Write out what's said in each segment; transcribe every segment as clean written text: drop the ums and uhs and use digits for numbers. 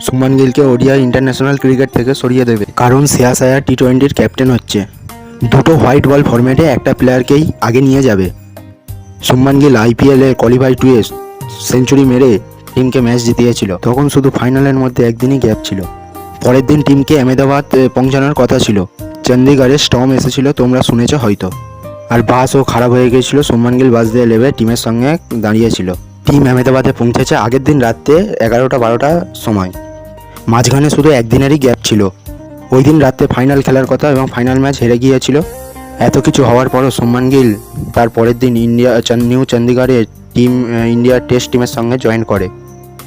Shubman গিলকে ODI international cricket থেকে সরিয়ে দেবে, কারণ শ্রেয়াস আয়ার টি-20-র ক্যাপ্টেন হচ্ছে। দুটো হোয়াইট বল ফরম্যাটে একটা প্লেয়ারকেই আগে নিয়ে যাবে। শুভমান গিল আইপিএলে কোয়ালিফাই 2-এ সেঞ্চুরি মেরে টিমকে ম্যাচ জিতিয়েছিল। তখন শুধু ফাইনালের মধ্যে একদিনই গ্যাপ ছিল। পরের দিন টিমকে আহমেদাবাদ পৌঁছানোর কথা ছিল। চণ্ডীগড়ে স্টর্ম এসেছিল, তোমরা শুনেছ হয়তো। আর বাসও খারাপ হয়ে গিয়েছিল। শুভমান গিল বাস দিয়ে নেমে টিমের সঙ্গে দাঁড়িয়েছিল। টিম আহমেদাবাদে পৌঁছেছে আগের দিন রাত্রে 11টা-12টার সময়। মাঝখানে শুধু একদিনেরই গ্যাপ ছিল। ওই দিন রাত্রে ফাইনাল খেলার কথা এবং ফাইনাল ম্যাচ হেরে গিয়েছিল। এত কিছু হওয়ার পরও শুভমান গিল তার পরের দিন নিউ চণ্ডীগড়ে ইন্ডিয়ার টেস্ট টিমের সঙ্গে জয়েন করে।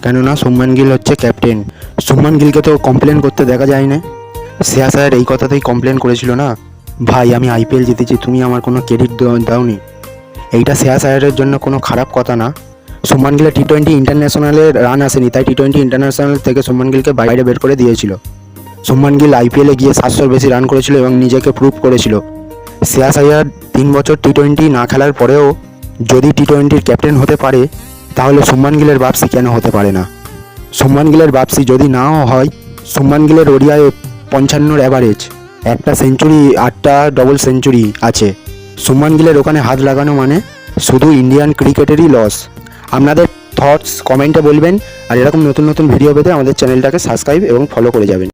কেননা শুভমান গিল হচ্ছে ক্যাপ্টেন। শুভমান গিলকে তো কমপ্লেন করতে দেখা যায় না। শ্রেয়াস আয়ার এই কথাতেই কমপ্লেন করেছিল না, ভাই আমি আইপিএল জিতেছি, তুমি আমার কোনো ক্রেডিট দাওনি। এইটা শ্রেয়াস আয়ারের জন্য কোনো খারাপ কথা না। শুভমান গিলের টি-20 ইন্টারন্যাশনালে রান আসেনি, তাই টি-20 ইন্টারন্যাশনাল থেকে শুভমান গিলকে বাইরে বের করে দিয়েছিল। শুভমান গিল আইপিএলে গিয়ে 700-র বেশি রান করেছিল এবং নিজেকে প্রুভ করেছিল। শ্রেয়াস আয়ার 3 বছর টি-20 না খেলার পরেও যদি টি-20-র ক্যাপ্টেন হতে পারে, তাহলে শুভমান গিলের বাপসি কেন হতে পারে না? শুভমান গিলের বাপসি যদি নাও হয়, শুভমান গিলের ওডিআই 55-র অ্যাভারেজ, একটা সেঞ্চুরি, 8টা ডবল সেঞ্চুরি আছে। শুভমান গিলের ওখানে হাত লাগানো মানে শুধু ইন্ডিয়ান ক্রিকেটেরই লস। আপনাদের থটস কমেন্টে বলবেন, আর এরকম নতুন নতুন ভিডিও পেতে আমাদের চ্যানেলটাকে সাবস্ক্রাইব এবং ফলো করে যাবেন।